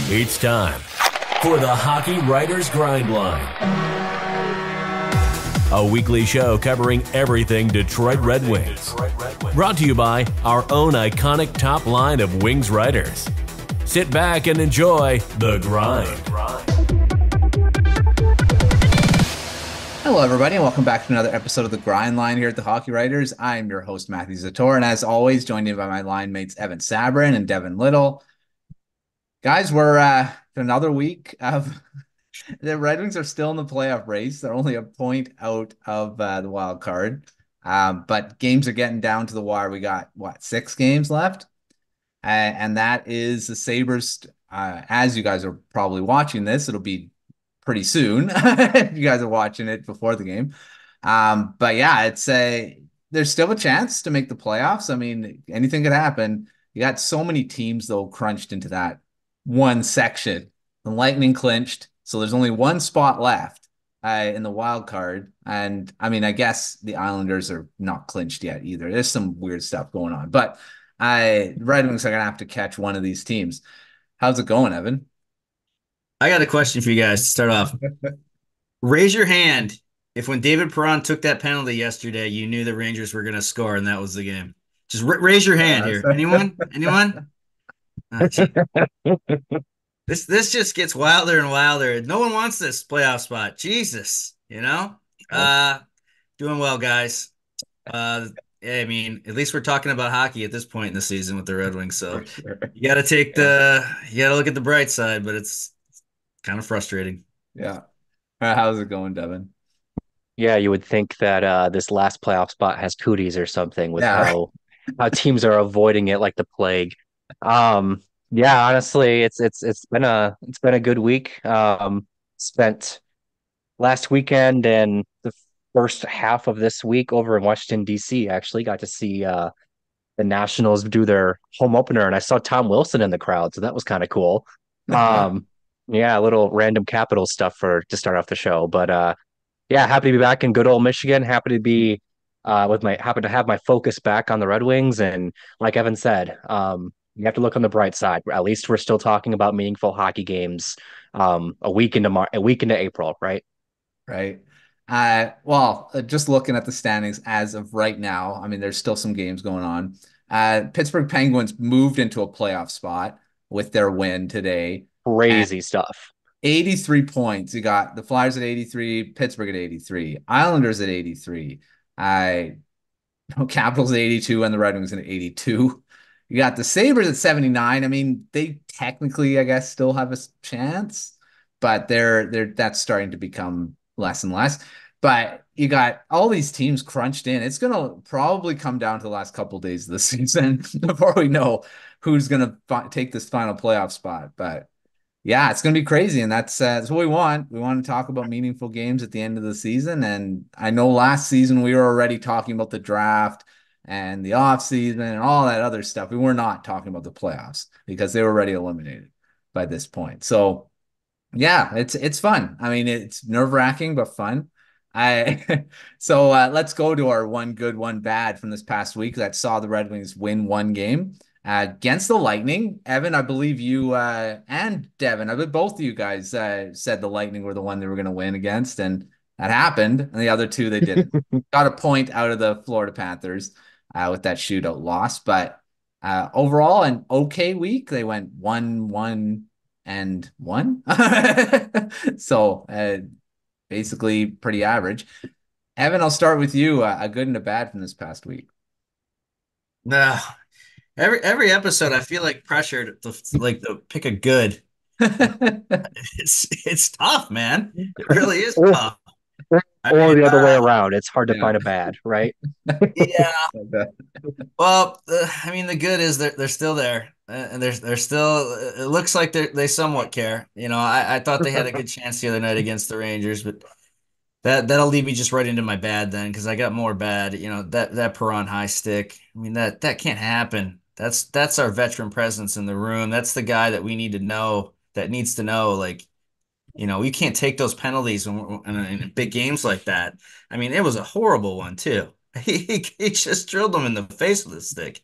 It's time for the Hockey Writers Grind Line, a weekly show covering everything Detroit Red Wings. Brought to you by our own iconic top line of Wings writers. Sit back and enjoy The Grind. Hello, everybody, and welcome back to another episode of The Grind Line here at the Hockey Writers. I'm your host, Matthew Zator, and as always, joined in by my line mates, Evan Sabourin and Devin Little. Guys, we're another week of the Red Wings are still in the playoff race. They're only a point out of the wild card, but games are getting down to the wire. We got, 6 games left? And that is the Sabres. As you guys are probably watching this, it'll be pretty soon if you guys are watching it before the game. But yeah, there's still a chance to make the playoffs. I mean, anything could happen. You got so many teams, though, crunched into that one section. The Lightning clinched, so there's only one spot left in the wild card. And I mean, I guess the Islanders are not clinched yet either. There's some weird stuff going on, but the Red Wings are gonna have to catch one of these teams. How's it going, Evan? I got a question for you guys to start off. Raise your hand if when David Perron took that penalty yesterday, you knew the Rangers were going to score and that was the game. Just raise your hand here. Anyone? Anyone? This just gets wilder and wilder. No one wants this playoff spot. Jesus, doing well, guys. I mean, at least we're talking about hockey at this point in the season with the Red Wings. So you got to look at the bright side, but it's kind of frustrating. Yeah. How's it going, Devin? Yeah, you would think that this last playoff spot has cooties or something with how teams are avoiding it like the plague. Yeah, honestly, it's been a good week. Spent last weekend and the first half of this week over in Washington, D.C. Actually got to see the Nationals do their home opener, and I saw Tom Wilson in the crowd, so that was kind of cool. Yeah, a little random Capital stuff to start off the show. But yeah, happy to be back in good old Michigan. Happy to have my focus back on the Red Wings. And like Evan said, you have to look on the bright side. At least we're still talking about meaningful hockey games a week into April, right? Right. Well, just looking at the standings as of right now, I mean, there's still some games going on. Pittsburgh Penguins moved into a playoff spot with their win today. Crazy stuff. 83 points. You got the Flyers at 83, Pittsburgh at 83, Islanders at 83, Capitals at 82, and the Red Wings at 82. You got the Sabres at 79. I mean, they technically, I guess, still have a chance, but that's starting to become less and less. But you got all these teams crunched in. It's going to probably come down to the last couple of days of the season before we know who's going to take this final playoff spot. But yeah, it's going to be crazy, and that's what we want. We want to talk about meaningful games at the end of the season, and I know last season we were already talking about the draft and the offseason and all that other stuff. We were not talking about the playoffs because they were already eliminated by this point. So yeah, it's fun. I mean, it's nerve-wracking, but fun. So let's go to our one good, one bad from this past week that saw the Red Wings win one game. Against the Lightning. Evan, I believe you and Devin, I believe both of you guys said the Lightning were the one they were going to win against, and that happened. And the other two, they didn't. Got a point out of the Florida Panthers with that shootout loss. But overall, an okay week. They went 1-1 and 1. So basically pretty average. Evan, I'll start with you. A good and a bad from this past week. No. Every episode, I feel like pressured to pick a good. It's tough, man. It really is tough. Or the other way around. It's hard to find a bad, right? Yeah. Well, I mean, the good is they're still there, and they're still. It looks like they somewhat care. I thought they had a good chance the other night against the Rangers, but that'll lead me just right into my bad then, because I got more bad. That Perron high stick. I mean, that can't happen. That's our veteran presence in the room. That's the guy that we need to know, that needs to know, we can't take those penalties in big games like that. I mean, it was a horrible one too. He just drilled him in the face with a stick.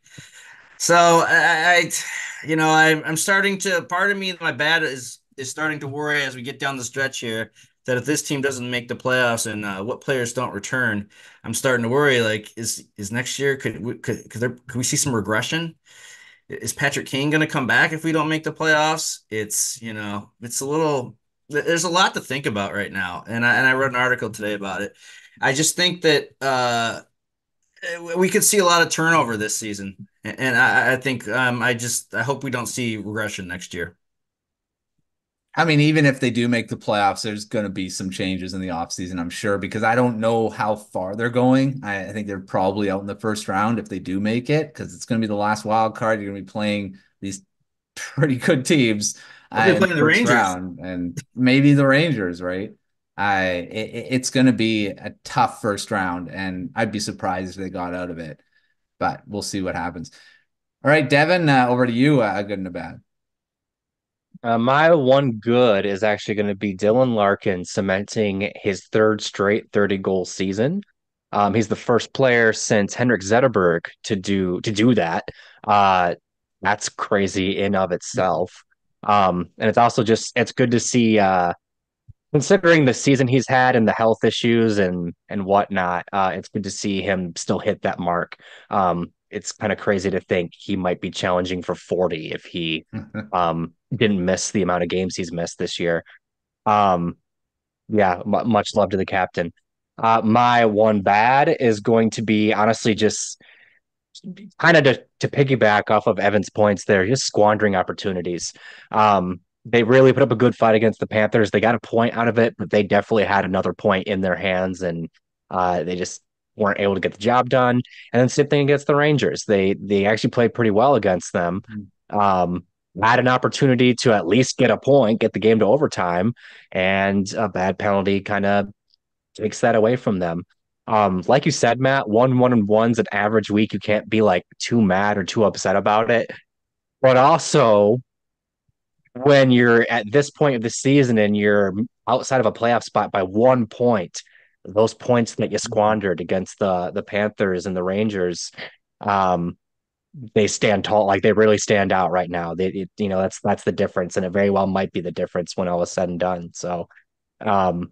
So I'm starting to. Part of me, my bad is starting to worry as we get down the stretch here that if this team doesn't make the playoffs and what players don't return, I'm starting to worry. Like, is next year could we see some regression? Is Patrick Kane going to come back if we don't make the playoffs? It's a little. There's a lot to think about right now, and I wrote an article today about it. I just think that we could see a lot of turnover this season, and I think I hope we don't see regression next year. I mean, even if they do make the playoffs, there's going to be some changes in the offseason, I'm sure, because I don't know how far they're going. I think they're probably out in the first round if they do make it, because it's going to be the last wild card. You're going to be playing these pretty good teams They'll be in the playing the first Rangers. round, and maybe the Rangers, right? It's going to be a tough first round, and I'd be surprised if they got out of it, but we'll see what happens. All right, Devin, over to you, a good and a bad. My one good is actually going to be Dylan Larkin cementing his third straight 30-goal season. He's the first player since Henrik Zetterberg to do that. That's crazy in of itself. And it's also it's good to see, considering the season he's had and the health issues and whatnot. It's good to see him still hit that mark. It's kind of crazy to think he might be challenging for 40 if he didn't miss the amount of games he's missed this year. Um, yeah, much love to the captain. My one bad is going to be honestly just kind of to piggyback off of Evan's points there, just squandering opportunities. They really put up a good fight against the Panthers. They got a point out of it, but they definitely had another point in their hands, and they just weren't able to get the job done. And then same thing against the Rangers. They actually played pretty well against them. Had an opportunity to at least get a point, get the game to overtime, and a bad penalty kind of takes that away from them. Like you said, Matt, 1-1-1's an average week. You can't be like too mad or too upset about it. But also, when you're at this point of the season and you're outside of a playoff spot by 1 point, those points that you squandered against the Panthers and the Rangers, they stand tall. Like they really stand out right now. That's the difference, and it very well might be the difference when all is said and done. So, um,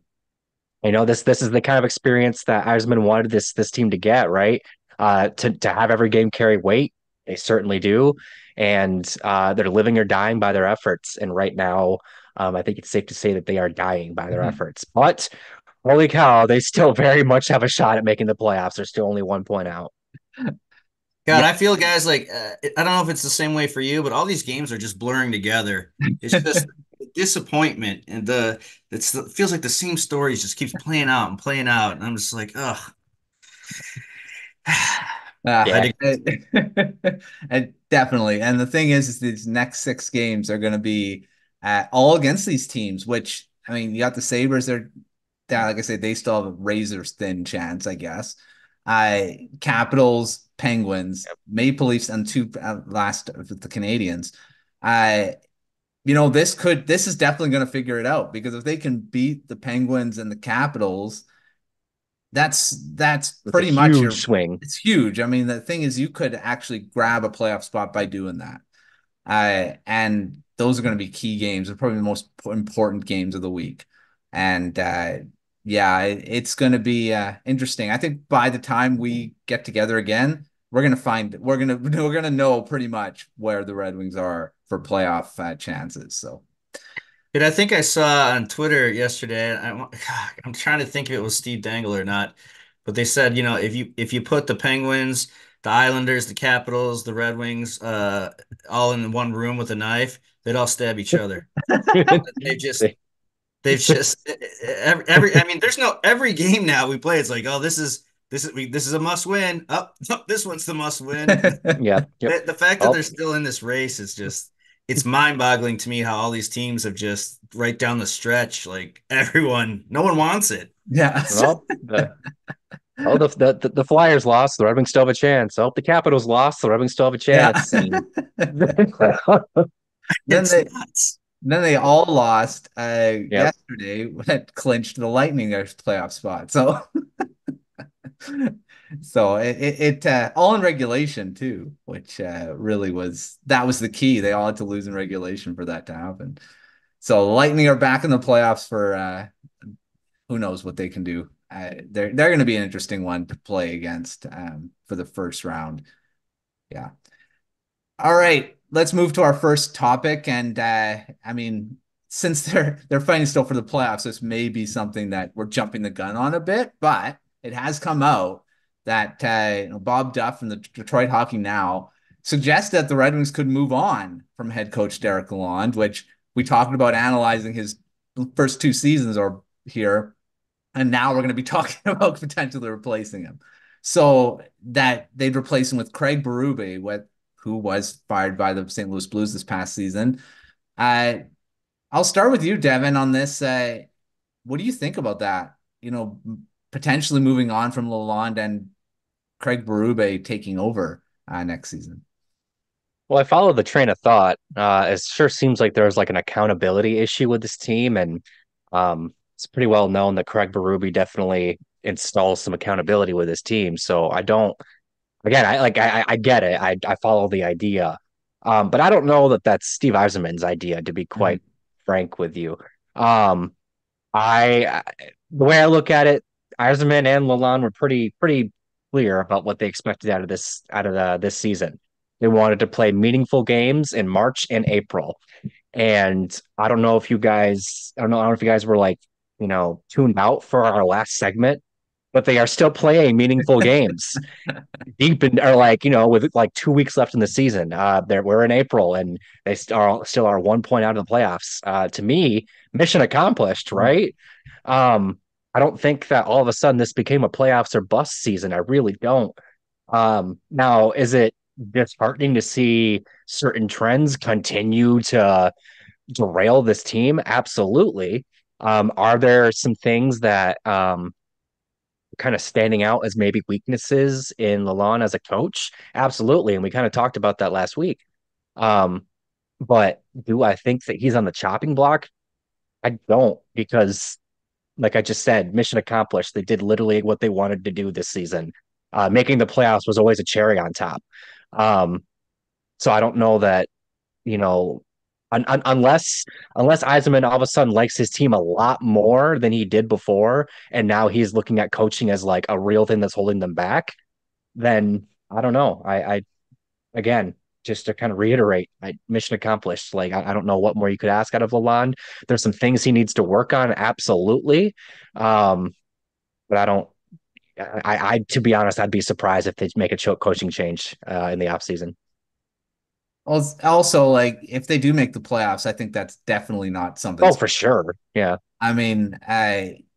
this is the kind of experience that Yzerman wanted this team to get, right? To have every game carry weight. They certainly do, and they're living or dying by their efforts. And right now, I think it's safe to say that they are dying by their efforts. But holy cow, they still very much have a shot at making the playoffs. They're still only 1 point out. God, I feel guys like I don't know if it's the same way for you, but all these games are just blurring together. It's just disappointment and it feels like the same stories just keeps playing out and playing out, and I'm just like, ugh. Yeah. And definitely. And the thing is these next 6 games are going to be all against these teams, which, I mean, you got the Sabres. They're, like I said, they still have a razor's thin chance, I guess. Capitals, Penguins, Maple Leafs, and two last of the Canadians. This is definitely going to figure it out, because if they can beat the Penguins and the Capitals, that's pretty much your swing. It's huge. I mean, the thing is, you could actually grab a playoff spot by doing that. And those are going to be key games. They're probably the most important games of the week. And it's going to be interesting. I think by the time we get together again, we're going to know pretty much where the Red Wings are for playoff chances. So. Dude, I think I saw on Twitter yesterday. I'm trying to think if it was Steve Dangle or not, but they said, if you put the Penguins, the Islanders, the Capitals, the Red Wings, all in one room with a knife, they'd all stab each other. They've just every. I mean, every game now we play. It's like, oh, this is a must win. Oh, this one's the must win. Yeah. Yep. The fact that they're still in this race is just. It's mind-boggling to me how all these teams have just right down the stretch, like no one wants it. Yeah. Well, the Flyers lost. The Red Wings still have a chance. Oh, the Capitals lost. The Red Wings still have a chance. Yeah. Then they all lost yesterday that clinched the Lightning their playoff spot. So So it all in regulation too, which really was the key. They all had to lose in regulation for that to happen. So Lightning are back in the playoffs for who knows what they can do. They're going to be an interesting one to play against for the first round. Yeah. All right, let's move to our first topic. And I mean, since they're fighting still for the playoffs, this may be something that we're jumping the gun on a bit, but it has come out that Bob Duff from the Detroit Hockey Now suggests that the Red Wings could move on from head coach Derek Lalonde, which we talked about analyzing his first two seasons or here, and now we're going to be talking about potentially replacing him. So that they'd replace him with Craig Berube, who was fired by the St. Louis Blues this past season. I'll start with you, Devin, on this. What do you think about that? Potentially moving on from Lalonde and Craig Berube taking over next season. Well, I follow the train of thought. It sure seems like there's like an accountability issue with this team, and it's pretty well known that Craig Berube definitely installs some accountability with his team. So I don't, again, I get it. I follow the idea, but I don't know that that's Steve Yzerman's idea, to be quite frank with you. I The way I look at it, Yzerman and Lalonde were pretty clear about what they expected this season. They wanted to play meaningful games in March and April. And I don't know if you guys, I don't know if you guys were like, tuned out for our last segment, but they are still playing meaningful games deep in, or like, with like 2 weeks left in the season. We're in April and they still are 1 point out of the playoffs. To me, mission accomplished, right? I don't think that all of a sudden this became a playoffs or bust season. I really don't. Now, is it disheartening to see certain trends continue to derail this team? Absolutely. Are there some things that kind of standing out as maybe weaknesses in Lalonde as a coach? Absolutely. And we kind of talked about that last week. But do I think that he's on the chopping block? I don't, because like I just said, mission accomplished. They did literally what they wanted to do this season. Making the playoffs was always a cherry on top. So I don't know that, you know, unless Yzerman all of a sudden likes his team a lot more than he did before, and now he's looking at coaching as like a real thing that's holding them back, then I don't know. I again, just to kind of reiterate, mission accomplished. Like I don't know what more you could ask out of Lalonde. There's some things he needs to work on, absolutely. But I don't. To be honest, I'd be surprised if they make a coaching change in the offseason. Well, also, like, if they do make the playoffs, I think that's definitely not something. Oh, for sure. Yeah. I mean,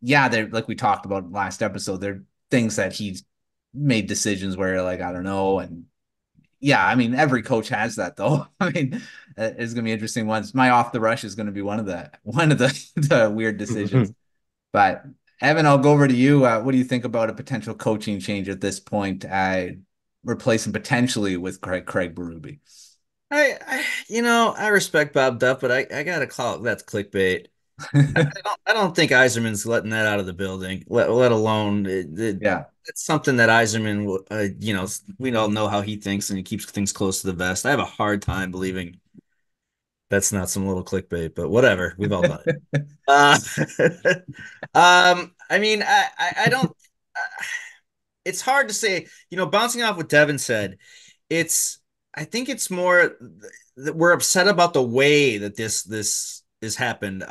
yeah, they're like we talked about last episode. There are things that he's made decisions where, like, I don't know, and yeah, I mean, every coach has that though. I mean, it's gonna be interesting ones. My off the rush is gonna be one of the weird decisions. But Evan, I'll go over to you. What do you think about a potential coaching change at this point? Replacing potentially with Craig Berube. I respect Bob Duff, but I gotta call it that's clickbait. I don't think Yzerman's letting that out of the building, let alone Yeah. It's something that Yzerman, we all know how he thinks and he keeps things close to the vest. I have a hard time believing that's not some little clickbait, but whatever. We've all done it. I mean, I don't. It's hard to say. Bouncing off what Devin said, I think it's more that we're upset about the way that this has happened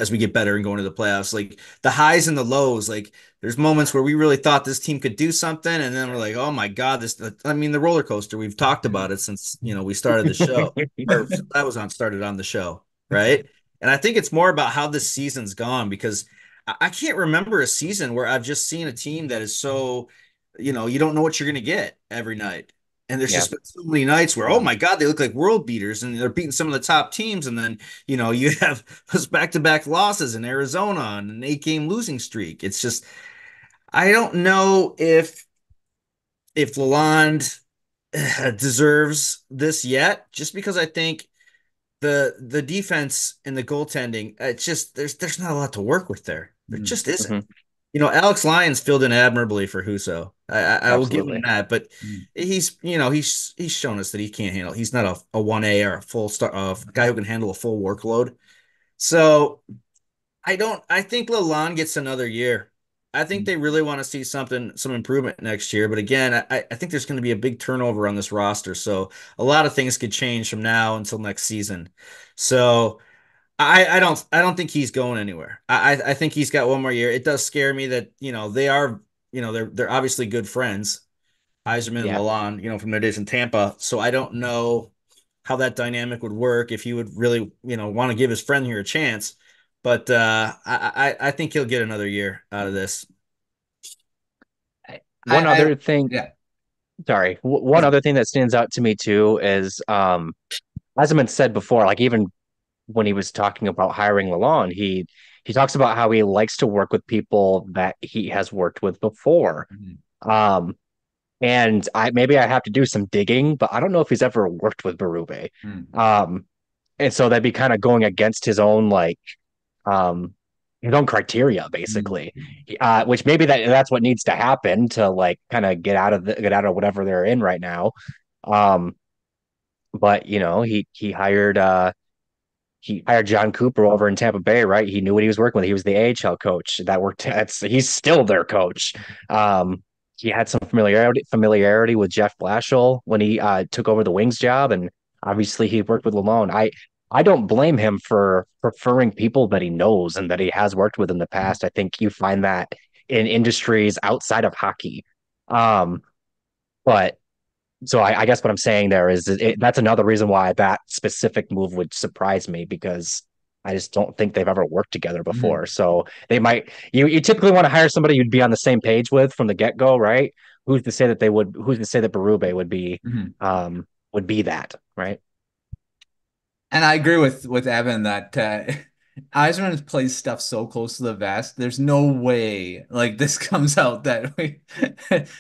as we get better and go into the playoffs. Like the highs and the lows. Like there's moments where we really thought this team could do something, and then we're like, oh my God, the roller coaster. We've talked about it since we started the show, or I was started on the show, right? And I think it's more about how this season's gone, because I can't remember a season where I've just seen a team that is so, you don't know what you're going to get every night. And there's just been so many nights where, oh my God, they look like world beaters and they're beating some of the top teams. And then, you have those back-to-back losses in Arizona on an 8-game losing streak. It's just, I don't know if Lalonde deserves this yet, just because I think the defense and the goaltending, it's just, there's not a lot to work with there. There just isn't. Alex Lyons filled in admirably for Husso. I will give him Absolutely. that, but he's shown us that he can't handle. He's not a 1A or a full star guy who can handle a full workload. So I think Lalonde gets another year. I think they really want to see some improvement next year. But again, I think there's going to be a big turnover on this roster. So a lot of things could change from now until next season. So I don't think he's going anywhere. I think he's got one more year. It does scare me that, they are, they're obviously good friends, Yzerman and Yeah. Lalonde, from their days in Tampa. So I don't know how that dynamic would work if he would really, want to give his friend here a chance. But I think he'll get another year out of this. One other thing, yeah. sorry, one other thing that stands out to me too is, as I said before, like even when he was talking about hiring Lalonde, he talks about how he likes to work with people that he has worked with before. Um, and maybe I have to do some digging, but I don't know if he's ever worked with Berube. Um, and so that'd be kind of going against um his own criteria basically. Which maybe that's what needs to happen to like kind of get out of whatever they're in right now. Um, but he hired John Cooper over in Tampa Bay, right? He knew what he was working with. He was the AHL coach that worked. He's still their coach. He had some familiarity with Jeff Blashill when he took over the Wings job, and obviously he worked with Lalonde. I don't blame him for preferring people that he knows and that he has worked with in the past. I think you find that in industries outside of hockey. Um, but so I guess what I'm saying there is that's another reason why that specific move would surprise me because I just don't think they've ever worked together before. So they might you typically want to hire somebody you'd be on the same page with from the get-go, right? Who's to say that Berube would be that, right? And I agree with Evan that Yzerman plays stuff so close to the vest. There's no way like this comes out that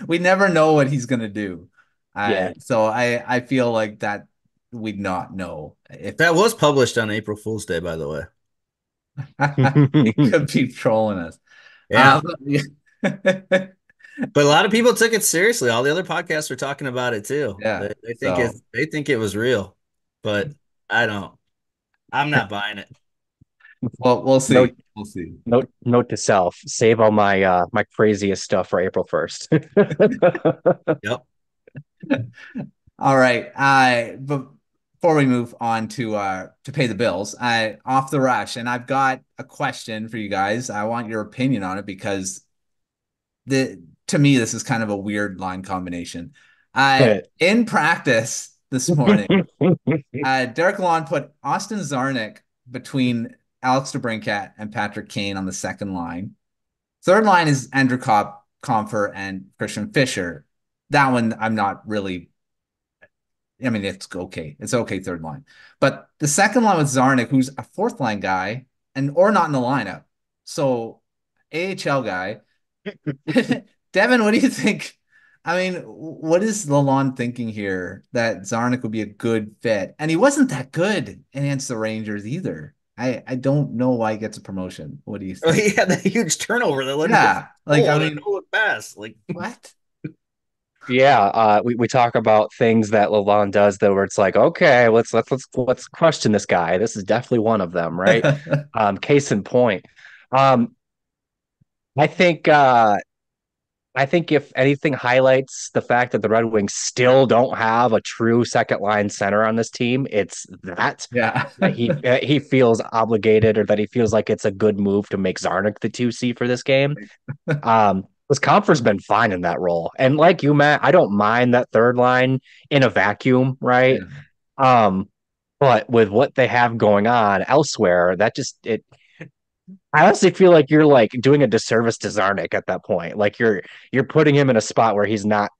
we never know what he's gonna do. Yeah. So I feel like that we'd not know if That was published on April Fool's Day, by the way. he could be trolling us. Yeah. Yeah. But a lot of people took it seriously. All the other podcasts were talking about it too. Yeah. They think it was real, but I don't. I'm not buying it. Well, we'll see. Note, We'll see. note to self: save all my craziest stuff for April 1st. Yep. All right. But before we move on to pay the bills, off the rush, and I've got a question for you guys. I want your opinion on it because to me this is kind of a weird line combination. In practice this morning, Derek Lalonde put Austin Czarnik between Alex DeBrincat and Patrick Kane on the second line. Third line is Andrew Comfer and Christian Fischer. That one I'm not really. I mean, it's okay. It's okay, third line. But the second line with Czarnik, who's a fourth line guy, or not in the lineup. So AHL guy. Devin, what do you think? I mean, what is Lalonde thinking here that Czarnik would be a good fit? And he wasn't that good against the Rangers either. I don't know why he gets a promotion. What do you think? He had that huge turnover that led I mean, pass. Like what? Yeah, we talk about things that Lalonde does that where it's like, okay, let's question this guy. This is definitely one of them, right? Case in point. Um, I think if anything highlights the fact that the Red Wings still don't have a true second line center on this team, it's that he feels obligated or that he feels like it's a good move to make Czarnik the 2C for this game. Because Comfort's been fine in that role. And like you, Matt, I don't mind that third line in a vacuum, right? Yeah. But with what they have going on elsewhere, I honestly feel like you're like doing a disservice to Czarnik at that point. Like you're putting him in a spot where he's not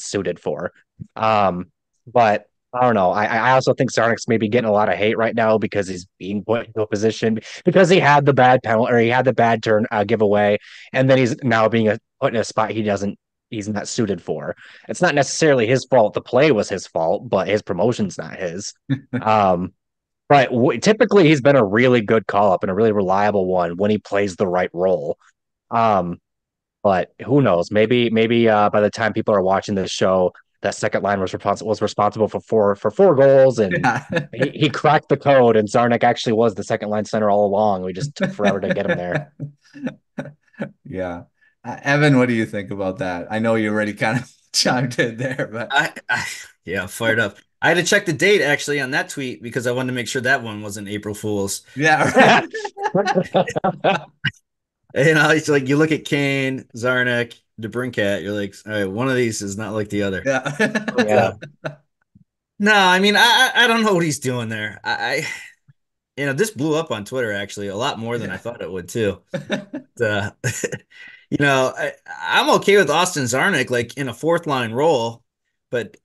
suited for. But I don't know. I also think Czarnik's maybe getting a lot of hate right now because he's being put into a position because he had the bad penalty or he had the bad turn giveaway, and then he's now being put in a spot he's not suited for. It's not necessarily his fault. The play was his fault, but his promotion's not his. But typically he's been a really good call up and a really reliable one when he plays the right role. But who knows? Maybe by the time people are watching this show, that second line was responsible for four goals, and Yeah. he cracked the code. And Czarnik actually was the second line center all along. We just took forever to get him there. Yeah. Evan, what do you think about that? I know you already kind of chimed in there, but Yeah, fired up. I had to check the date actually on that tweet because I wanted to make sure that one wasn't April Fool's. yeah, right. It's like you look at Kane, Czarnik, DeBrincat, you're like, all right, one of these is not like the other. Yeah. Yeah. No, I mean, I don't know what he's doing there. This blew up on Twitter actually a lot more than I Yeah. thought it would too. Uh, I'm okay with Austin Czarnik like in a fourth line role, but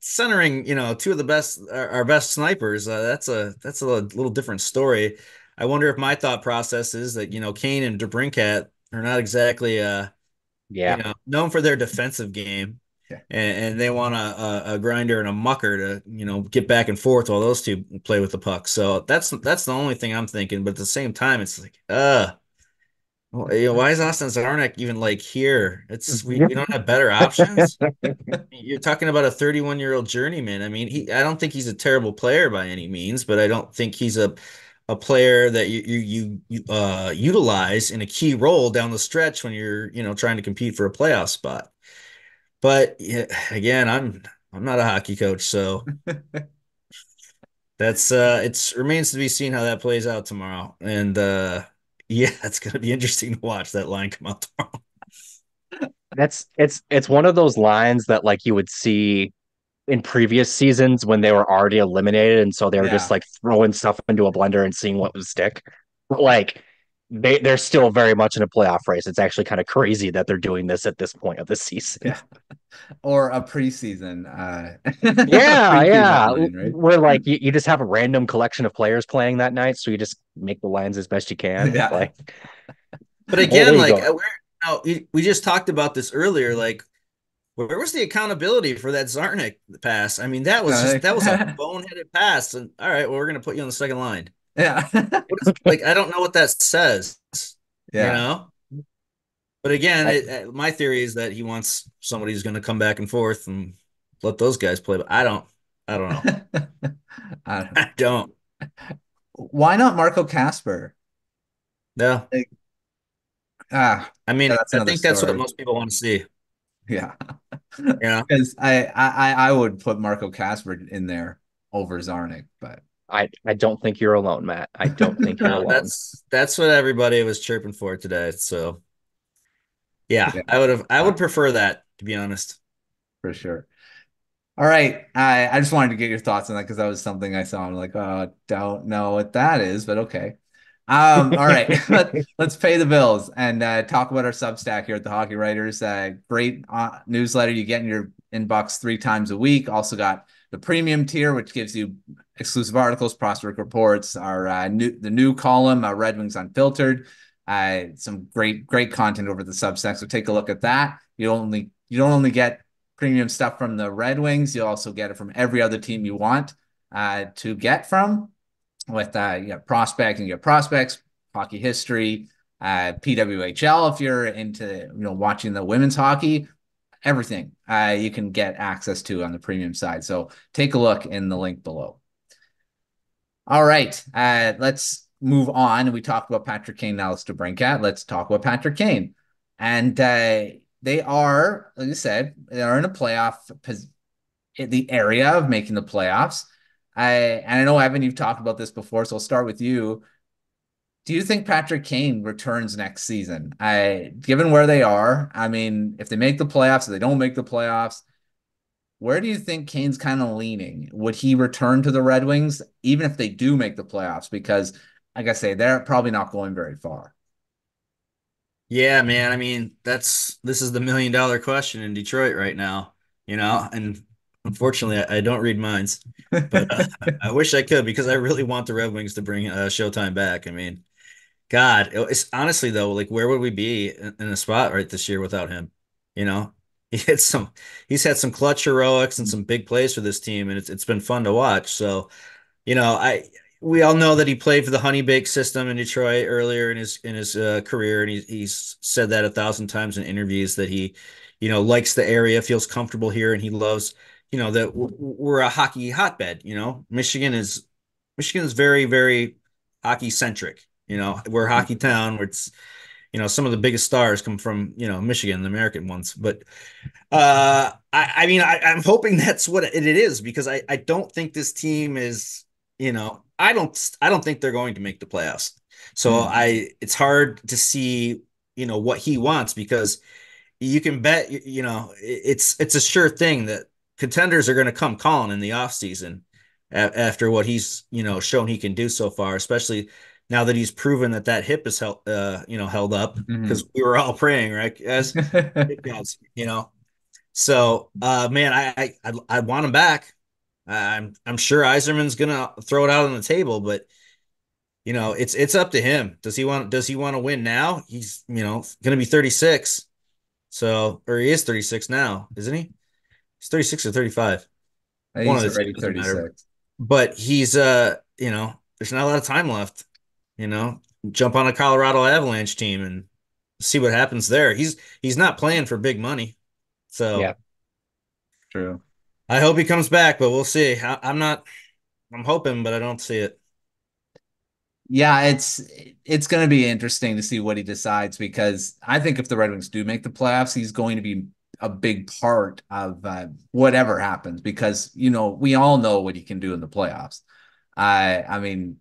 centering, two of the best, our best snipers, that's a little different story. I wonder if my thought process is that, Kane and DeBrincat are not exactly, Yeah. known for their defensive game. Yeah. And they want a grinder and a mucker to, get back and forth while those two play with the puck. So that's the only thing I'm thinking. But at the same time, it's like, well, why is Austin Czarnik even like here? We don't have better options. You're talking about a 31-year-old journeyman. I mean, I don't think he's a terrible player by any means, but I don't think he's a player that you utilize in a key role down the stretch when you're trying to compete for a playoff spot. But yeah, again, I'm not a hockey coach, so that's it remains to be seen how that plays out tomorrow. And yeah, it's gonna be interesting to watch that line come out tomorrow. It's one of those lines that like you would see in previous seasons when they were already eliminated, and so they were just Yeah. like throwing stuff into a blender and seeing what would stick. But like they're still very much in a playoff race. It's actually kind of crazy that they're doing this at this point of the season. Yeah. Or a preseason Yeah, preseason yeah. line, right? Where like you just have a random collection of players playing that night, so you just make the lines as best you can. Yeah. Like, But hey, there again, you like go. we just talked about this earlier. Like, where was the accountability for that Czarnik pass? I mean, that was a boneheaded pass. And all right, well, we're gonna put you on the second line. Yeah. Like, I don't know what that says, you Yeah. know. But again, I, my theory is that he wants somebody who's going to come back and forth and let those guys play. But I don't know. I don't know. I don't. Why not Marco Casper? No. Like, I mean, that's I another think that's what story. most people want to see. Yeah. You know, Because I would put Marco Casper in there over Czarnik, but I don't think you're alone, Matt. I don't think you're no, alone. that's what everybody was chirping for today. So yeah, yeah, I would prefer that, to be honest. for sure. All right. I just wanted to get your thoughts on that because that was something I saw. I'm like, oh, don't know what that is, but okay. All right. Let's pay the bills and talk about our Substack here at the Hockey Writers. Great newsletter you get in your inbox 3 times a week. Also got the premium tier, which gives you exclusive articles, prospect reports, our the new column, Red Wings Unfiltered. Some great content over the Substack. So take a look at that. You don't only get premium stuff from the Red Wings. You'll also get it from every other team you want to get from. With you got prospects, you get prospects, hockey history, PWHL if you're into watching the women's hockey, everything you can get access to on the premium side. So take a look in the link below. All right, let's move on. We talked about Patrick Kane. Now let's DeBrincat. Let's talk about Patrick Kane. And they are, like I said, they are in a playoff in the area of making the playoffs. And I know, Evan, you've talked about this before, so I'll start with you. Do you think Patrick Kane returns next season? Given where they are, I mean, if they make the playoffs, if they don't make the playoffs, where do you think Kane's kind of leaning? Would he return to the Red Wings, even if they do make the playoffs? Because, like I say, they're probably not going very far. Yeah, man. I mean, this is the $1 million question in Detroit right now, and unfortunately I don't read minds, but I wish I could because I really want the Red Wings to bring Showtime back. I mean, God, it's honestly though, like where would we be in a spot right this year without him? You know, he had some, he's had some clutch heroics and some big plays for this team, and it's been fun to watch. So, I we all know that he played for the honey bake system in Detroit earlier in his career, and he's said that 1,000 times in interviews that he, likes the area, feels comfortable here, and he loves, that we're a hockey hotbed. Michigan is very, very hockey centric. We're a hockey town where it's, some of the biggest stars come from, Michigan, the American ones. But I mean, I'm hoping that's what it is, because I don't think this team is, I don't think they're going to make the playoffs. So it's hard to see, what he wants, because you can bet, it's a sure thing that contenders are going to come calling in the offseason after what he's, shown he can do so far, especially now that he's proven that hip is held up, because we were all praying, right, as hip gods, So, man, I want him back. I'm sure Yzerman's gonna throw it out on the table, but it's up to him. Does he want to win now? He's gonna be 36, so, or he is 36 now, isn't he? He's 36 or 35. He's already 36. But he's there's not a lot of time left. Jump on a Colorado Avalanche team and see what happens there. He's not playing for big money. So yeah, true. I hope he comes back, but we'll see. I'm hoping, but I don't see it. Yeah, it's going to be interesting to see what he decides, because I think if the Red Wings do make the playoffs, he's going to be a big part of whatever happens, because we all know what he can do in the playoffs. I mean,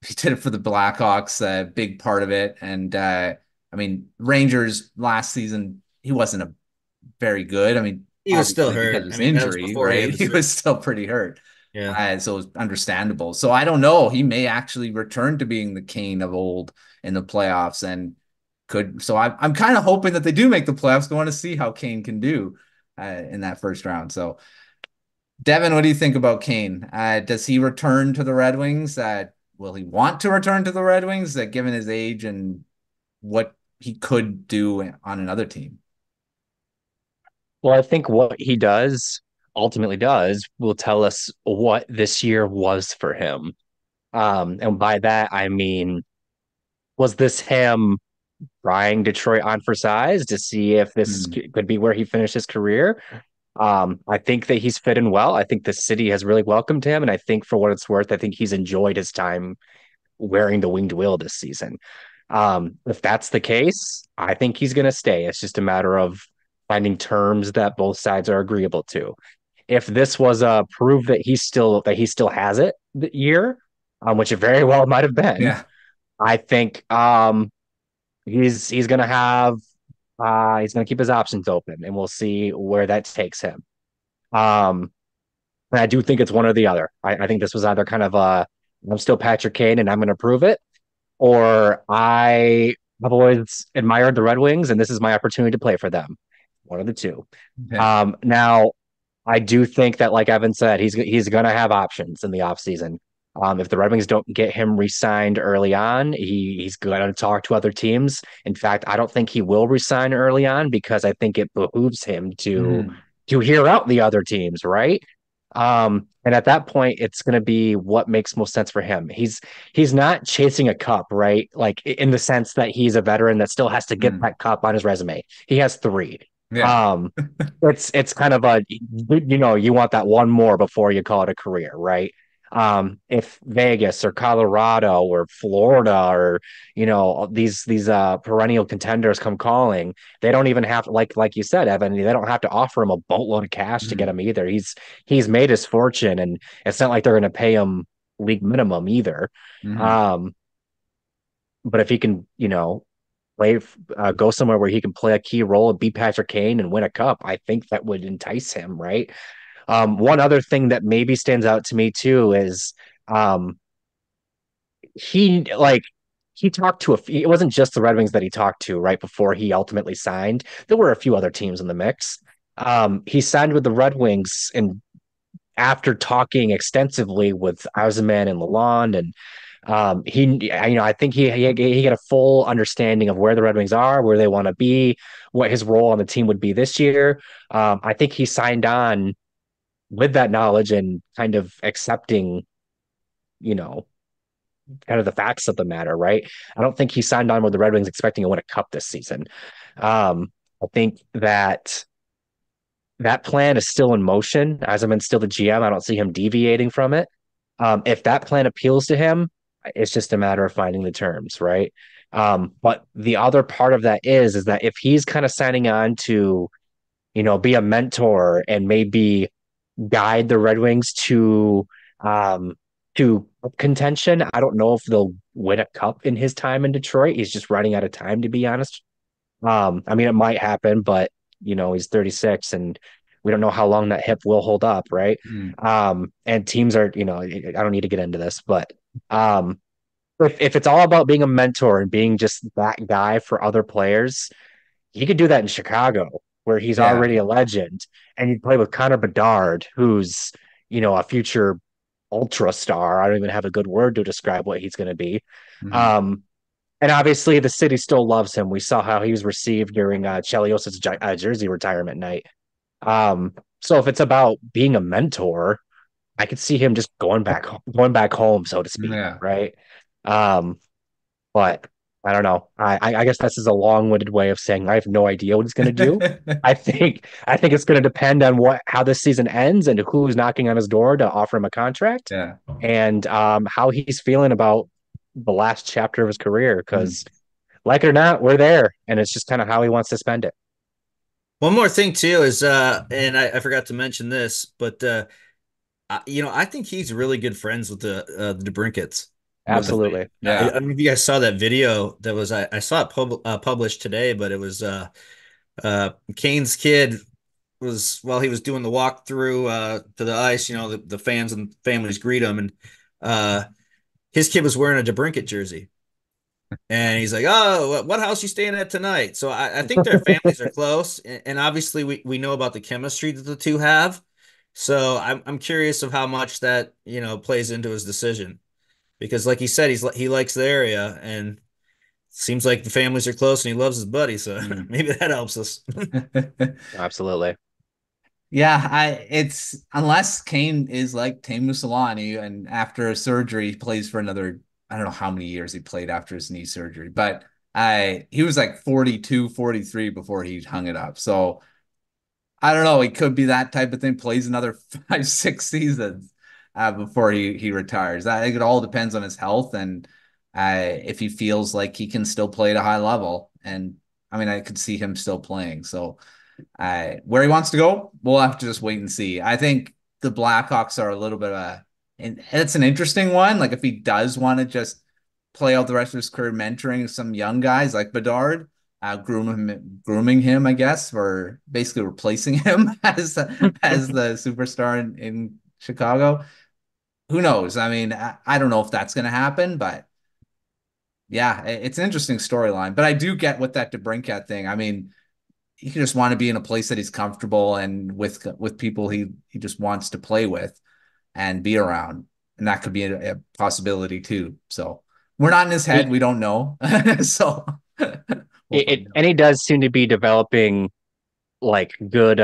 he did it for the Blackhawks, a big part of it, and I mean, Rangers last season, he wasn't very good. I mean, he was still hurt because of his injury, right? He was still pretty hurt. Yeah. So it's understandable. So I don't know. He may actually return to being the Kane of old in the playoffs, and could. So I'm kind of hoping that they do make the playoffs. I want to see how Kane can do in that first round. So, Devin, what do you think about Kane? Does he return to the Red Wings? Will he want to return to the Red Wings, given his age and what he could do on another team? well, I think what he ultimately does will tell us what this year was for him. And by that I mean, was this him trying Detroit on for size to see if this could be where he finished his career? I think that he's fit in well. I think the city has really welcomed him, and I think, for what it's worth, I think he's enjoyed his time wearing the winged wheel this season. If that's the case, I think he's going to stay. It's just a matter of finding terms that both sides are agreeable to. If this was a proof that he still has it the year, which it very well might have been, Yeah. I think he's going to have he's going to keep his options open, and we'll see where that takes him. Um, and I do think it's one or the other. I think this was either kind of I'm still Patrick Kane and I'm going to prove it, or I've always admired the Red Wings and this is my opportunity to play for them. One of the two. Okay. Now, I do think that, like Evan said, he's going to have options in the offseason. If the Red Wings don't get him re-signed early on, he's going to talk to other teams. In fact, I don't think he will resign early on, because I think it behooves him to hear out the other teams, right? And at that point, it's going to be what makes most sense for him. He's not chasing a cup, right? Like, in the sense that he's a veteran that still has to get that cup on his resume. He has 3. Yeah. It's kind of you want that one more before you call it a career, right? If Vegas or Colorado or Florida or these perennial contenders come calling, they don't even have to, like you said, Evan, they don't have to offer him a boatload of cash to get him either. He's made his fortune, and it's not like they're going to pay him league minimum either. But if he can, go somewhere where he can play a key role and beat Patrick Kane and win a cup, I think that would entice him, right? One other thing that maybe stands out to me too is he talked to it wasn't just the Red Wings that he talked to right before he ultimately signed. There were a few other teams in the mix. He signed with the Red Wings, and after talking extensively with Yzerman and Lalonde, and I think he got a full understanding of where the Red Wings are, where they want to be, what his role on the team would be this year. I think he signed on with that knowledge and kind of accepting, kind of the facts of the matter, right? I don't think he signed on with the Red Wings expecting to win a cup this season. I think that that plan is still in motion. Yzerman's still the GM. I don't see him deviating from it. If that plan appeals to him, it's just a matter of finding the terms, right? But the other part of that is that if he's kind of signing on to, be a mentor and maybe guide the Red Wings um, to contention, I don't know if they'll win a cup in his time in Detroit. He's just running out of time, to be honest. I mean, it might happen, but he's 36 and we don't know how long that hip will hold up, right? And teams are, I don't need to get into this, but if it's all about being a mentor and being just that guy for other players, he could do that in Chicago, where he's already a legend, and you'd play with Connor Bedard, who's, a future ultra star. I don't even have a good word to describe what he's going to be. And obviously, the city still loves him. We saw how he was received during Chelios's jersey retirement night. So if it's about being a mentor, I could see him just going back home, so to speak, right? But I don't know. I guess this is a long-winded way of saying I have no idea what he's going to do. I think it's going to depend on how this season ends and who's knocking on his door to offer him a contract, and how he's feeling about the last chapter of his career. Because, like it or not, we're there, and it's just kind of how he wants to spend it. One more thing too is, and I forgot to mention this, but I think he's really good friends with the DeBrincats. Absolutely. I don't know if you guys saw that video that was, I saw it published today, but it was Kane's kid was, while he was doing the walk through to the ice, the fans and families greet him, and his kid was wearing a DeBrincat jersey. And he's like, "Oh, what house you staying at tonight?" So I think their families are close, and obviously we know about the chemistry that the two have. So I'm curious of how much that plays into his decision, because like he said, he likes the area, and seems like the families are close, and he loves his buddy. So maybe that helps us. Absolutely. Yeah, it's unless Kane is like Teemu Selanne and after surgery he plays for another, I don't know how many years he played after his knee surgery, but he was like 42, 43 before he hung it up. So I don't know, he could be that type of thing, plays another 5, 6 seasons before he retires. I think it all depends on his health and if he feels like he can still play at a high level. And I mean, I could see him still playing. So where he wants to go, we'll have to just wait and see. I think the Blackhawks are a little bit of and it's an interesting one. Like if he does want to just play out the rest of his career mentoring some young guys like Bedard, grooming him, I guess, or basically replacing him as the superstar in Chicago. Who knows? I mean, I don't know if that's going to happen, but yeah, it's an interesting storyline. But I do get with that DeBrincat thing. I mean, he just want to be in a place that he's comfortable and with people he just wants to play with and be around, and that could be a possibility too. So we're not in his head; we don't know. So and he does seem to be developing like good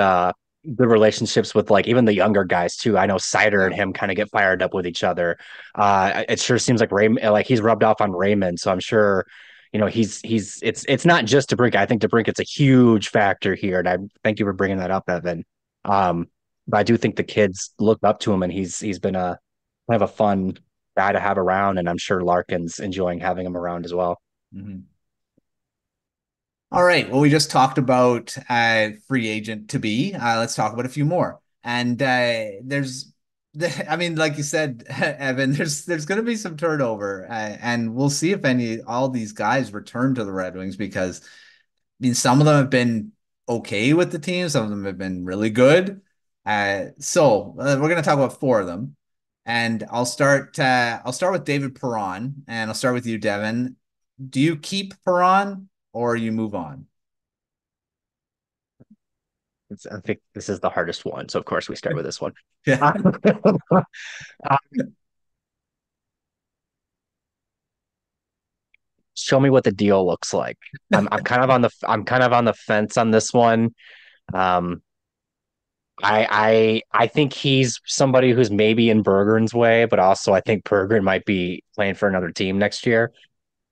relationships with like even the younger guys too. I know Zator and him kind of get fired up with each other. It sure seems like Raymond, like he's rubbed off on Raymond, so I'm sure it's not just DeBrincat. I think DeBrincat's a huge factor here, and I thank you for bringing that up, Evan. But I do think the kids look up to him, and he's been a kind of a fun guy to have around, and I'm sure Larkin's enjoying having him around as well. All right. Well, we just talked about free agent to be. Let's talk about a few more. And I mean, like you said, Evan, there's going to be some turnover, and we'll see if all these guys return to the Red Wings, because I mean, some of them have been okay with the team, some of them have been really good. So we're going to talk about four of them, and I'll start. I'll start with David Perron, and I'll start with you, Devin. Do you keep Perron or you move on? I think this is the hardest one, so of course we start with this one. Yeah. Show me what the deal looks like. I'm kind of on the fence on this one. I think he's somebody who's maybe in Bergeron's way, but also I think Bergeron might be playing for another team next year.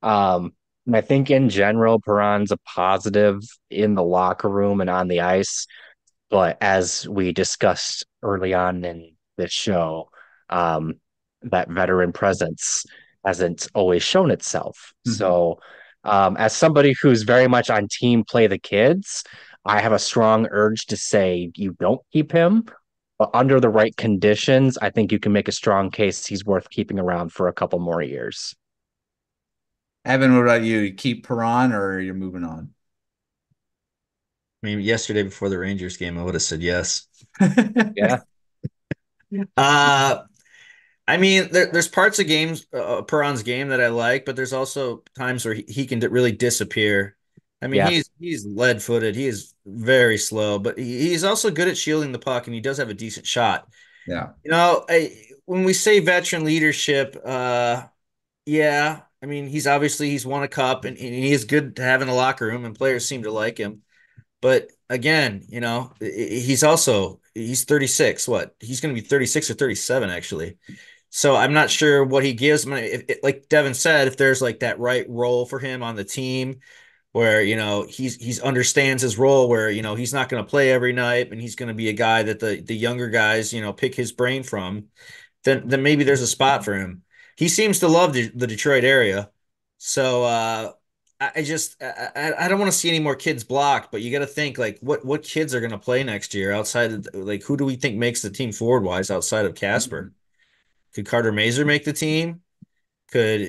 And I think in general, Perron's a positive in the locker room and on the ice. But as we discussed early on in this show, um, that veteran presence hasn't always shown itself. Mhm. So, as somebody who's very much on team play the kids, I have a strong urge to say you don't keep him. But under the right conditions, I think you can make a strong case he's worth keeping around for a couple more years. Evan, what about you? You keep Perron or you're moving on? I mean, yesterday before the Rangers game, I would have said yes. Yeah. Uh, I mean, there's parts of games, Perron's game that I like, but there's also times where he can really disappear. I mean, Yeah. he's lead-footed. He is very slow, but he's also good at shielding the puck, and he does have a decent shot. Yeah. When we say veteran leadership, yeah, I mean, he's won a cup, and he is good to have in the locker room, and players seem to like him. But again, he's 36. What? He's going to be 36 or 37 actually. So I'm not sure what he gives. I mean, like Devin said, if there's like that right role for him on the team where, he's understands his role where, he's not going to play every night and he's going to be a guy that the younger guys, pick his brain from, then maybe there's a spot for him. He seems to love the Detroit area. So I don't want to see any more kids blocked, but you got to think like what kids are going to play next year outside of like who do we think makes the team forward wise outside of Casper? Could Carter Mazer make the team? Could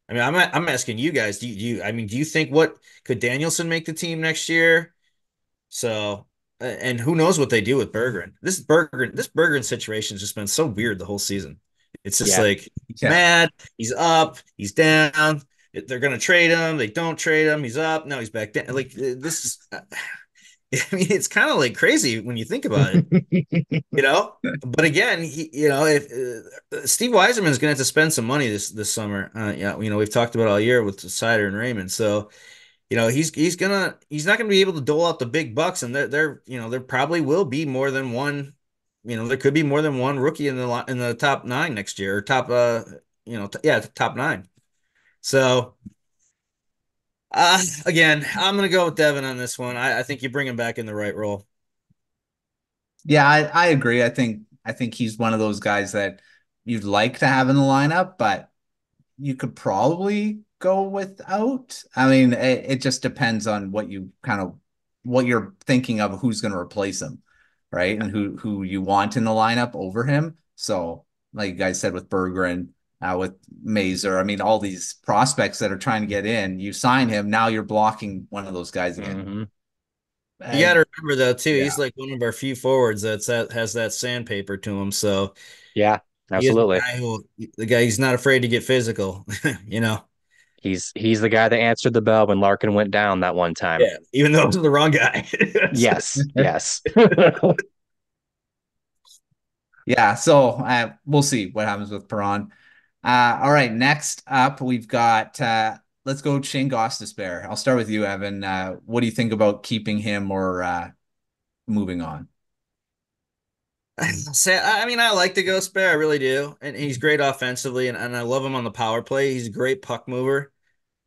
I mean I'm asking you guys, do you think what could Danielson make the team next year? So and who knows what they do with Bergeron? This Bergeron situation has just been so weird the whole season. It's just Yeah. like he's Yeah. mad, he's up, he's down. They're gonna trade him. They don't trade him. He's up. Now he's back down. Like this is, I mean, it's kind of like crazy when you think about it, you know. But again, if Steve Yzerman is going to have to spend some money this summer, yeah, we've talked about all year with Sider and Raymond, so he's not going to be able to dole out the big bucks, and there probably will be more than one, there could be more than one rookie in the top nine next year or top top nine. So again, I'm gonna go with Devin on this one. I think you bring him back in the right role. Yeah, I agree. I think he's one of those guys that you'd like to have in the lineup, but you could probably go without. I mean, it just depends on what you're thinking of who's going to replace him, right? And who you want in the lineup over him. So, like you guys said with Bergeron, with Mazer, I mean, all these prospects that are trying to get in, you sign him, now you're blocking one of those guys again. Hmm. You got Uh, to remember though too, yeah, he's like one of our few forwards that has that sandpaper to him. So Yeah, he is absolutely. the guy. He's not afraid to get physical. You know. He's the guy that answered the bell when Larkin went down that one time. Yeah, even though it was the wrong guy. Yes, yes. yeah. So we'll see what happens with Perron. All right, next up we've got let's go Shane Gostisbehere. I'll start with you, Evan. What do you think about keeping him or moving on? I mean, I like the Ghost Bear, I really do, and he's great offensively, and I love him on the power play. He's a great puck mover.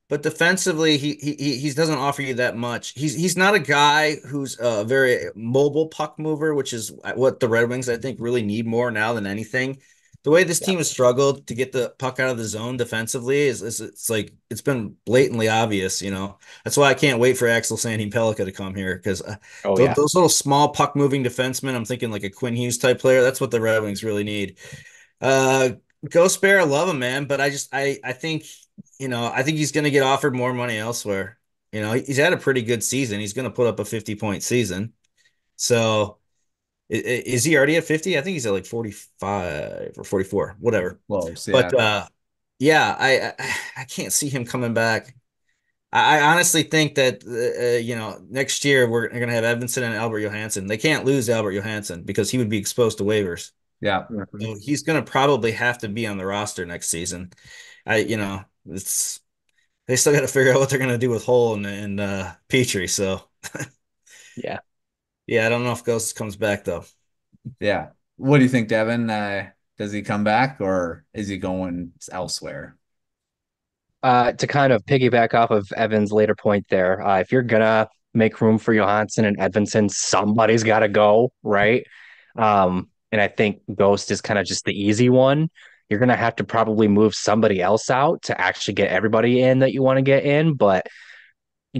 But defensively, he doesn't offer you that much. He's not a guy who's a very mobile puck mover, which is what the Red Wings I think really need more now than anything. The way this Yeah. team has struggled to get the puck out of the zone defensively is it's like it's been blatantly obvious. That's why I can't wait for Axel Sandin Pellikka to come here because Oh those, yeah. those little small puck moving defensemen, I'm thinking like a Quinn Hughes type player. That's what the Red Wings really need. Uh, Ghost Bear, I love him, man, but I think I think he's going to get offered more money elsewhere. He's had a pretty good season. He's going to put up a 50-point season. So is he already at 50? I think he's at like 45 or 44, whatever. Close, But yeah. yeah, I can't see him coming back. I honestly think that next year we're going to have Evanson and Albert Johansson. They can't lose Albert Johansson because he would be exposed to waivers. Yeah. Mhm. So he's going to probably have to be on the roster next season. It's they still got to figure out what they're going to do with Hole and Petrie. So Yeah. Yeah, I don't know if Ghost comes back though. Yeah. What do you think, Devin? Does he come back or is he going elsewhere? To kind of piggyback off of Evan's later point there, if you're gonna make room for Johansson and Edvinsson, somebody's got to go, right? And I think Ghost is kind of just the easy one. You're gonna have to probably move somebody else out to actually get everybody in that you want to get in, but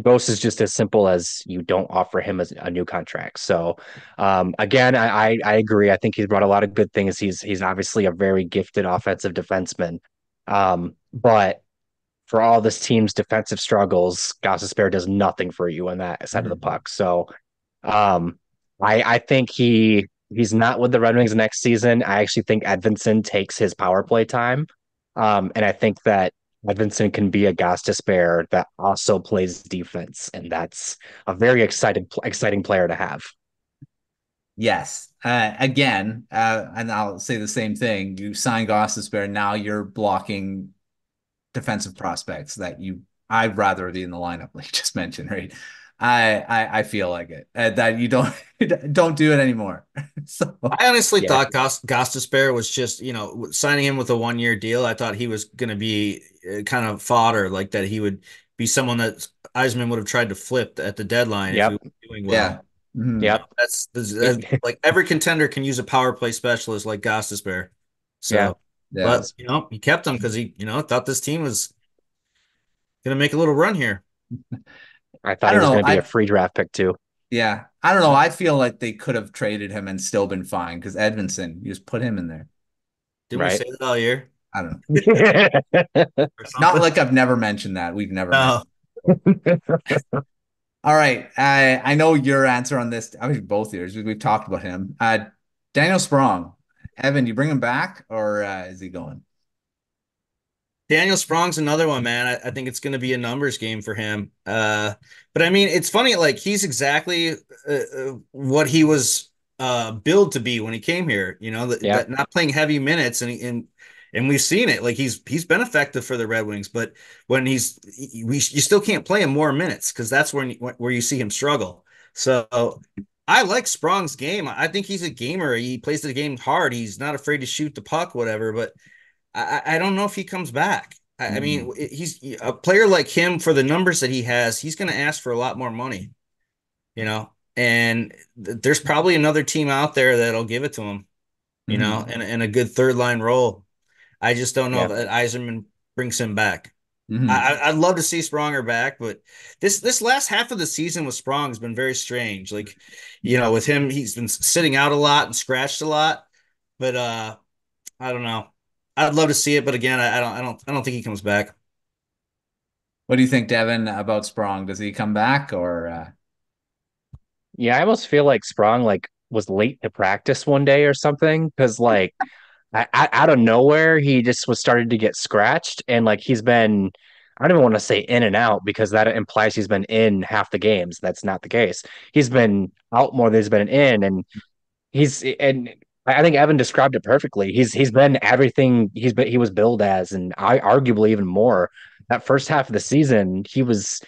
Ghost is just as simple as you don't offer him a new contract. So, again, I agree. I think he's brought a lot of good things. He's obviously a very gifted offensive defenseman, but for all this team's defensive struggles, Gostisbehere does nothing for you on that side of the puck. So, um, I think he's not with the Red Wings next season. I actually think Edvinsson takes his power play time, and I think that Edvinsson can be a Gostisbehere that also plays defense, and that's a very exciting player to have. Yes. Again, and I'll say the same thing. You sign Gostisbehere, now you're blocking defensive prospects that I'd rather be in the lineup, like you just mentioned, right? I feel like it that you don't do it anymore. So I honestly Yeah. thought Gostisbehere was just, signing him with a 1 year deal. I thought he was going to be kind of fodder, like that he would be someone that Yzerman would have tried to flip at the deadline if he Yep. was doing yeah. well. Mhm. Yep. That's like every contender can use a power play specialist like Gostisbehere. Yeah. So, Yeah. but he kept him because he, thought this team was going to make a little run here. I I thought he don't was know. going to be a free draft pick too. Yeah. I don't know. I feel like they could have traded him and still been fine because Edvinsson, you just put him in there. Didn't we Right. say that all year I don't know. or Not something? like I've never mentioned that. We've never No. mentioned. All right. I know your answer on this. I mean, both yours. We've talked about him. Daniel Sprong. Evan, you bring him back or is he going? Daniel Sprong's another one, man. I think it's going to be a numbers game for him. But I mean, it's funny. Like he's exactly what he was billed to be when he came here. Yeah. That not playing heavy minutes, and we've seen it. Like he's been effective for the Red Wings, but when you still can't play him more minutes because that's where you see him struggle. So I like Sprong's game. I think he's a gamer. He plays the game hard. He's not afraid to shoot the puck, whatever. But I don't know if he comes back. I mean, he's a player like him for the numbers that he has. He's going to ask for a lot more money, and there's probably another team out there that'll give it to him, and a good third line role. I just don't know Yeah. that Yzerman brings him back. Mhm. I'd love to see Spronger back, but this last half of the season with Sprong has been very strange. Like, with him, he's been sitting out a lot and scratched a lot, but I don't know. I'd love to see it, but again, I don't think he comes back. What do you think, Devin, about Sprong? Does he come back or Yeah, I almost feel like Sprong was late to practice one day or something because out of nowhere he just was started to get scratched and he's been I don't even want to say in and out because that implies he's been in half the games. That's not the case. He's been out more than he's been in, and I think Evan described it perfectly. He's been everything he was billed as, and I arguably even more. That first half of the season, he was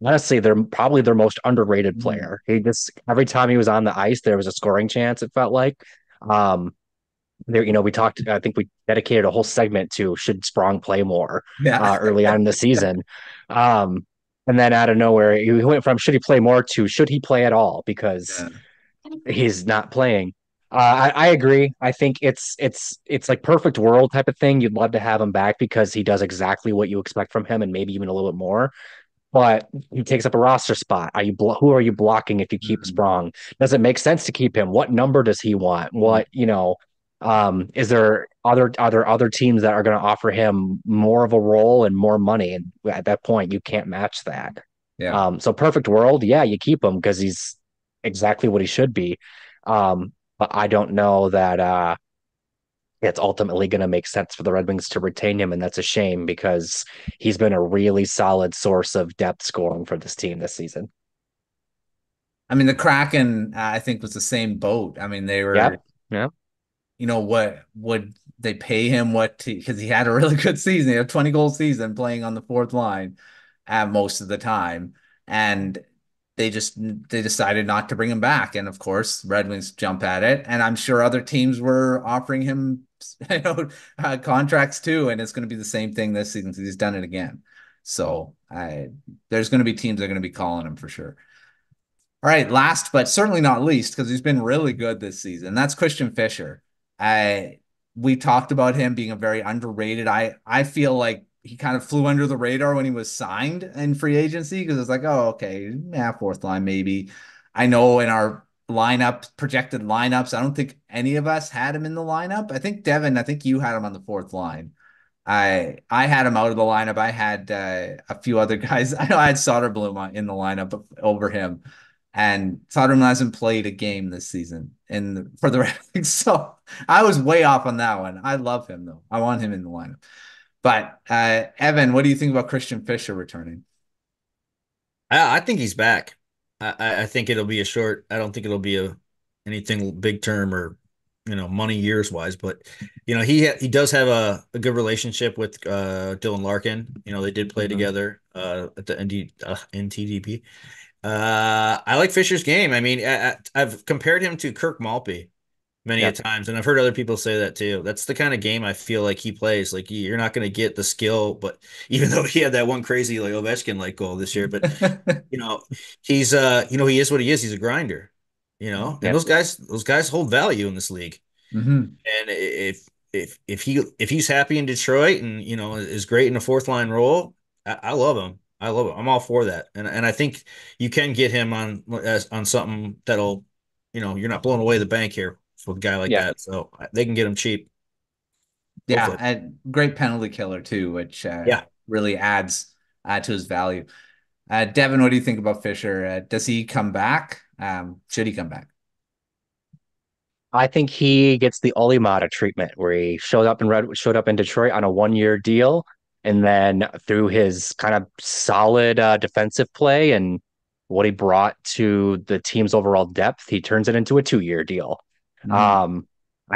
honestly they're probably their most underrated player. He just every time he was on the ice, there was a scoring chance, it felt like. Um there, we talked, I think we dedicated a whole segment to should Sprong play more yeah? early on in the season. And then out of nowhere, he went from should he play more to should he play at all because Yeah. he's not playing. I agree. I think it's like perfect world type of thing. You'd love to have him back because he does exactly what you expect from him and maybe even a little bit more. But he takes up a roster spot. Who are you blocking if you keep Sprong? Does it make sense to keep him? What number does he want? Is there other teams that are going to offer him more of a role and more money? And at that point, you can't match that. Yeah. So perfect world, yeah, you keep him because he's exactly what he should be. But I don't know that it's ultimately going to make sense for the Red Wings to retain him, and that's a shame because he's been a really solid source of depth scoring for this team this season. I mean, the Kraken, I think, was the same boat. I mean, they were, Yeah. what would they pay him? Because he had a really good season. He had a 20-goal season playing on the fourth line most of the time. And they decided not to bring him back. And of course, Red Wings jump at it. And I'm sure other teams were offering him, contracts too. And it's going to be the same thing this season because he's done it again. So there's going to be teams that are going to be calling him for sure. All right, last but certainly not least, because he's been really good this season. That's Christian Fischer. We talked about him being a very underrated. I feel like he kind of flew under the radar when he was signed in free agency because it's like, oh, okay, yeah, fourth line maybe. I know in our projected lineups, I don't think any of us had him in the lineup. I think Devin, I think you had him on the fourth line. I had him out of the lineup. I had a few other guys. I know I had Soderblom in the lineup over him, and Soderblom hasn't played a game this season for the Red Wings. So I was way off on that one. I love him though. I want him in the lineup. But Evan, what do you think about Christian Fischer returning? I think he's back. I think it'll be a short. I don't think it'll be anything big term or money years wise. But he does have a good relationship with Dylan Larkin. They did play together at the NTDP. I like Fischer's game. I mean, I've compared him to Kirk Maltby many a times, and I've heard other people say that too. That's the kind of game I feel like he plays. Like you're not going to get the skill, but even though he had that one crazy like Ovechkin like goal this year, but he's he is what he is. He's a grinder, and those guys hold value in this league. And if he's happy in Detroit and is great in a fourth line role, I love him. I love it. I'm all for that, and I think you can get him on something that'll, you're not blowing away the bank here with a guy like that, so they can get him cheap. Yeah, and great penalty killer too, which really adds to his value. Devin, what do you think about Fischer? Does he come back? Should he come back? I think he gets the Olli Maatta treatment, where he showed up in Detroit on a 1-year deal, and then through his kind of solid defensive play and what he brought to the team's overall depth, he turns it into a 2-year deal. I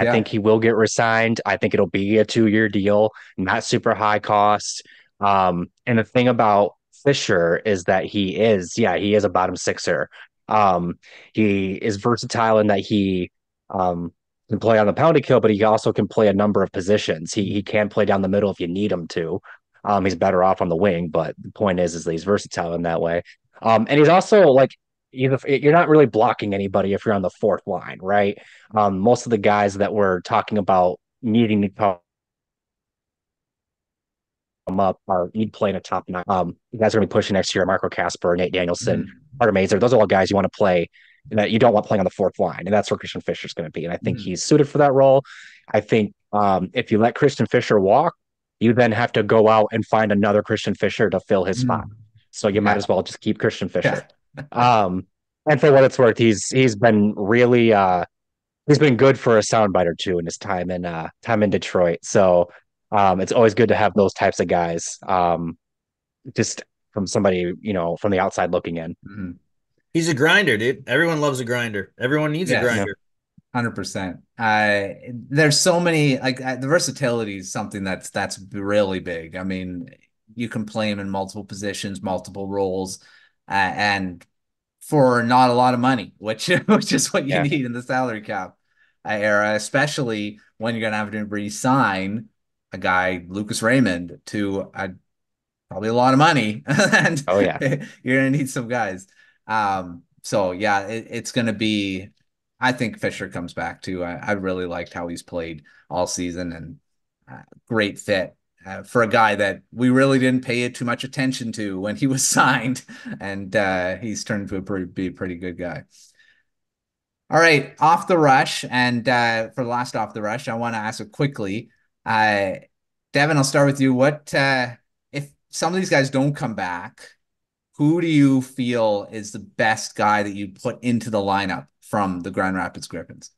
think he will get re-signed. I think it'll be a 2-year deal, not super high cost. And the thing about Fischer is that he is a bottom sixer. He is versatile in that he can play on the penalty kill, but he also can play a number of positions. He can play down the middle if you need him to. He's better off on the wing, but the point is that he's versatile in that way. And he's also like, you're not really blocking anybody if you're on the fourth line, right? Most of the guys that we're talking about needing to come up you'd play in a top 9. You guys are going to be pushing next year: Marco Kasper, Nate Danielson, Artur Mazur. Those are all guys you want to play that you don't want playing on the fourth line, and that's where Christian Fischer's going to be. And I think he's suited for that role. I think if you let Christian Fischer walk, you then have to go out and find another Christian Fischer to fill his spot. So you might as well just keep Christian Fischer. And for what it's worth, he's been really he's been good for a soundbite or two in his time in Detroit. So it's always good to have those types of guys, just from somebody from the outside looking in. He's a grinder, dude. Everyone loves a grinder. Everyone needs a grinder. 100%. There's so many, like, the versatility is something that's really big. I mean, you can play him in multiple positions, multiple roles, and for not a lot of money, which is what you need in the salary cap era, especially when you're going to have to re-sign a guy, Lucas Raymond, to probably a lot of money. And you're going to need some guys. So yeah, it's going to be, I think Fischer comes back too. I really liked how he's played all season, and great fit for a guy that we really didn't pay too much attention to when he was signed, and he's turned into be a pretty good guy. All right, off the rush, and for the last off the rush, I want to ask it quickly. Devin, I'll start with you. What if some of these guys don't come back? Who do you feel is the best guy that you put into the lineup from the Grand Rapids Griffins?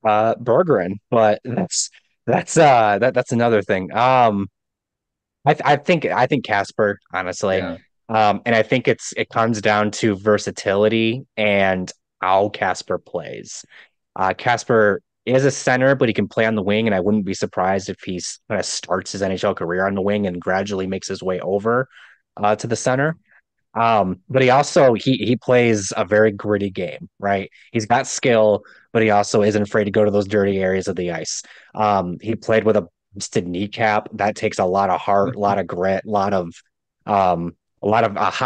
Bergeron, but that's another thing. I think Kasper, honestly. And I think it comes down to versatility and how Kasper plays. Kasper is a center, but he can play on the wing, and I wouldn't be surprised if he kind of starts his NHL career on the wing and gradually makes his way over. to the center. But he plays a very gritty game, right? He's got skill, but he also isn't afraid to go to those dirty areas of the ice. He played with a busted kneecap. That takes a lot of heart, a lot of grit, a lot of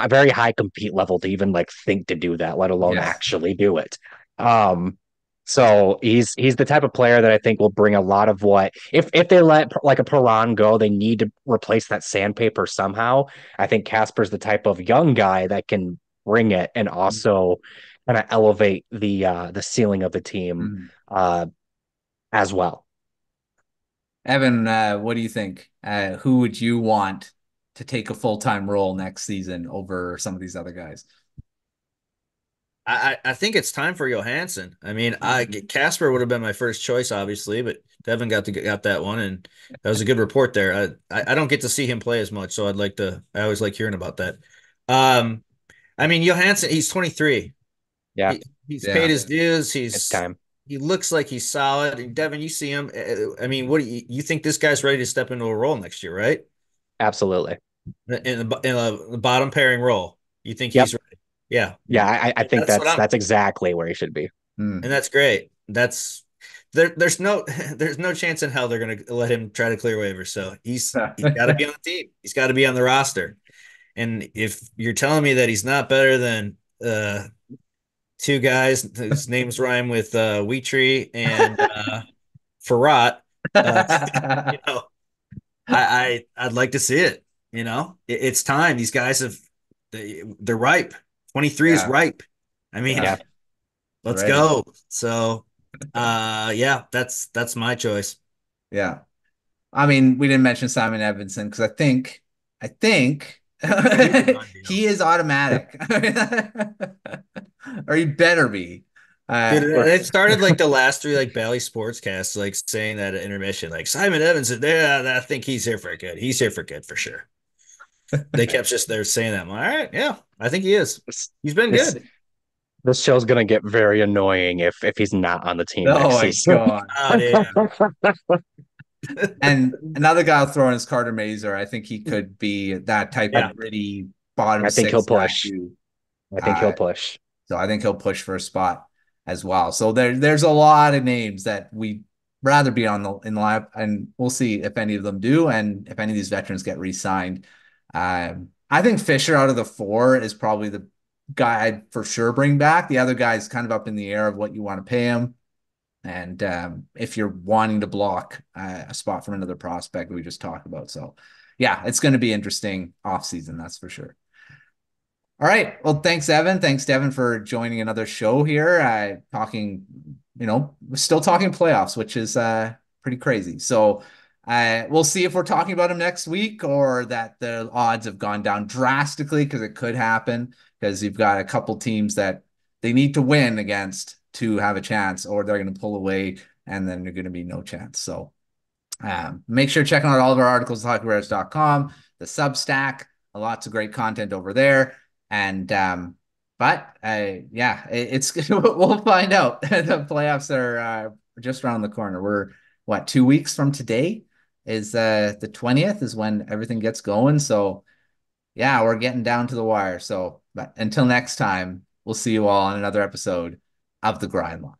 very high compete level to even like think to do that, let alone Yes. actually do it. So he's the type of player that I think will bring a lot of what if they let like a Perron go, they need to replace that sandpaper somehow. I think Casper's the type of young guy that can bring it and also kind of elevate the ceiling of the team as well. Evan, what do you think? Who would you want to take a full-time role next season over some of these other guys? I think it's time for Johansson. I mean, Casper would have been my first choice, obviously, but Devin got that one, and that was a good report there. I don't get to see him play as much, so I always like hearing about that. I mean, Johansson, he's 23. Yeah, he's paid his dues. It's time. He looks like he's solid. And Devin, you see him. I mean, what do you think this guy's ready to step into a role next year, right? Absolutely. In the bottom pairing role, you think he's ready? Yeah. Yeah, I think that's exactly where he should be. And that's great. There's no chance in hell they're gonna let him try to clear waivers. So he's got to be on the team. He's got to be on the roster. And if you're telling me that he's not better than two guys whose names rhyme with Wheatree and Farrat, I'd like to see it. It's time. These guys they're ripe. 23 is ripe. I mean, let's go. So, that's my choice. Yeah. I mean, we didn't mention Simon Edvinsson because I think he is automatic. Or he better be. It started like the last three like Bally Sportscasts like saying that at intermission, like Simon Edvinsson, I think he's here for good. He's here for good for sure. They kept just there saying that. All right, yeah, I think he is. He's been good. This show's gonna get very annoying if he's not on the team next season. And another guy I'll throw in is Carter Mazur. I think he could be that type of gritty bottom. I think he'll push. I think he'll push. So I think he'll push for a spot as well. So there's a lot of names that we'd rather be in the lineup, and we'll see if any of them do, and if any of these veterans get re-signed. I think Fischer out of the four is probably the guy I'd for sure bring back. The other guy is kind of up in the air of what you want to pay him. And if you're wanting to block a spot from another prospect we just talked about. So yeah, it's going to be interesting offseason, that's for sure. All right. Well, thanks, Evan. Thanks, Devin, for joining another show here. Talking, we're still talking playoffs, which is pretty crazy. So we'll see if we're talking about them next week or that the odds have gone down drastically, because it could happen, because you've got a couple teams that they need to win against to have a chance, or they're going to pull away and then there's going to be no chance. So make sure checking out all of our articles at hockeywares.com, the Substack, lots of great content over there. And it's we'll find out. The playoffs are just around the corner. We're 2 weeks from today is the 20th is when everything gets going. So yeah, we're getting down to the wire. So but until next time, we'll see you all on another episode of The Grind Line.